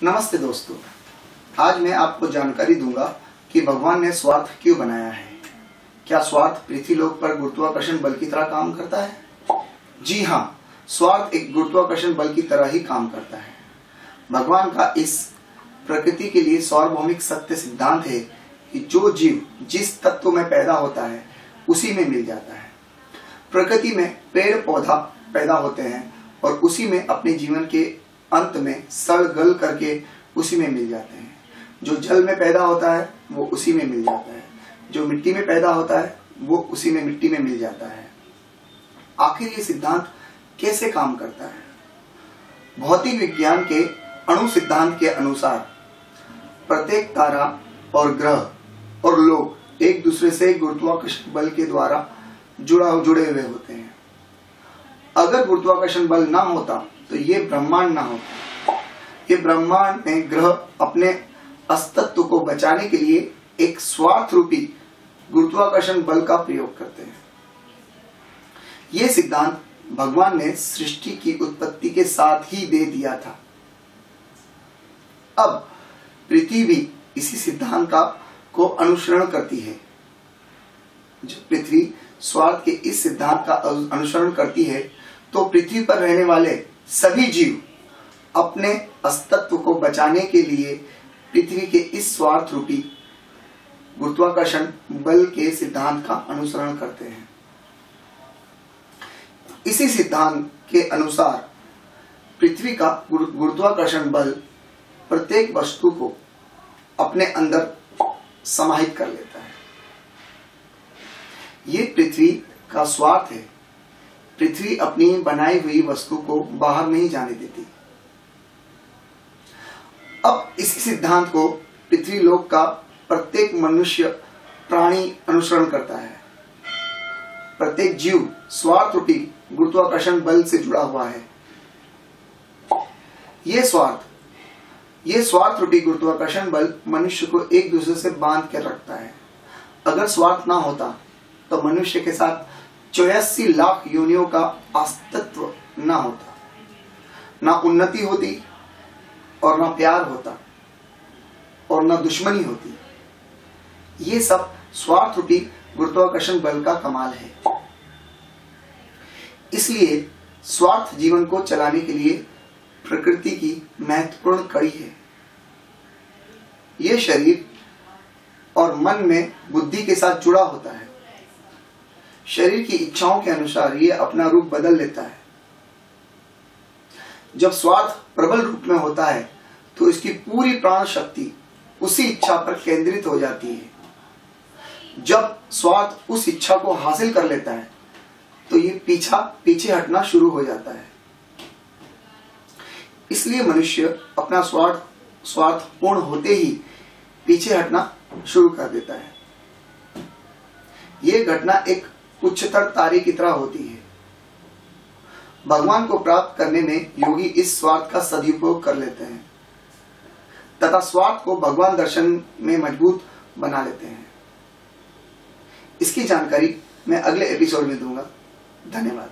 नमस्ते दोस्तों, आज मैं आपको जानकारी दूंगा कि भगवान ने स्वार्थ क्यों बनाया है। क्या स्वार्थ पृथ्वीलोक पर गुरुत्वाकर्षण बल की तरह काम करता है? जी हाँ, स्वार्थ एक गुरुत्वाकर्षण बल की तरह ही काम करता है। भगवान का इस प्रकृति के लिए सार्वभौमिक सत्य सिद्धांत है कि जो जीव जिस तत्व में पैदा होता है उसी में मिल जाता है। प्रकृति में पेड़ पौधा पैदा होते हैं और उसी में अपने जीवन के अंत में सड़ गल करके उसी में मिल जाते हैं। जो जल में पैदा होता है वो उसी में मिल जाता है, जो मिट्टी में पैदा होता है वो उसी में मिट्टी में मिल जाता है। आखिर ये सिद्धांत कैसे काम करता है? भौतिक विज्ञान के अणु सिद्धांत के अनुसार प्रत्येक तारा और ग्रह और लोग एक दूसरे से गुरुत्वाकर्षण बल के द्वारा जुड़े हुए होते हैं। अगर गुरुत्वाकर्षण बल ना होता तो ये ब्रह्मांड ना होता। ये ब्रह्मांड में ग्रह अपने अस्तित्व को बचाने के लिए एक स्वार्थ रूपी गुरुत्वाकर्षण बल का प्रयोग करते हैं। ये सिद्धांत भगवान ने सृष्टि की उत्पत्ति के साथ ही दे दिया था। अब पृथ्वी भी इसी सिद्धांत को अनुसरण करती है। जब पृथ्वी स्वार्थ के इस सिद्धांत का अनुसरण करती है तो पृथ्वी पर रहने वाले सभी जीव अपने अस्तित्व को बचाने के लिए पृथ्वी के इस स्वार्थ रूपी गुरुत्वाकर्षण बल के सिद्धांत का अनुसरण करते हैं। इसी सिद्धांत के अनुसार पृथ्वी का गुरुत्वाकर्षण बल प्रत्येक वस्तु को अपने अंदर समाहित कर लेता है। ये पृथ्वी का स्वार्थ है। पृथ्वी अपनी बनाई हुई वस्तु को बाहर नहीं जाने देती। अब इसी सिद्धांत को पृथ्वीलोक का प्रत्येक मनुष्य प्राणी अनुसरण करता है। प्रत्येक जीव स्वार्थ रूपी गुरुत्वाकर्षण बल से जुड़ा हुआ है। ये स्वार्थ रूपी गुरुत्वाकर्षण बल मनुष्य को एक दूसरे से बांध कर रखता है। अगर स्वार्थ ना होता तो मनुष्य के साथ 84 लाख योनियों का अस्तित्व ना होता, ना उन्नति होती और ना प्यार होता और ना दुश्मनी होती। ये सब स्वार्थ रूपी गुरुत्वाकर्षण बल का कमाल है। इसलिए स्वार्थ जीवन को चलाने के लिए प्रकृति की महत्वपूर्ण कड़ी है। ये शरीर और मन में बुद्धि के साथ जुड़ा होता है। शरीर की इच्छाओं के अनुसार ये अपना रूप बदल लेता है। जब स्वार्थ प्रबल रूप में होता है तो इसकी पूरी प्राण शक्ति उसी इच्छा पर केंद्रित हो जाती है। जब स्वार्थ उस इच्छा को हासिल कर लेता है तो ये पीछे हटना शुरू हो जाता है। इसलिए मनुष्य अपना स्वार्थ पूर्ण होते ही पीछे हटना शुरू कर देता है। यह घटना एक उच्चतर तारे की तरह होती है। भगवान को प्राप्त करने में योगी इस स्वार्थ का सदुपयोग कर लेते हैं तथा स्वार्थ को भगवान दर्शन में मजबूत बना लेते हैं। इसकी जानकारी मैं अगले एपिसोड में दूंगा। धन्यवाद।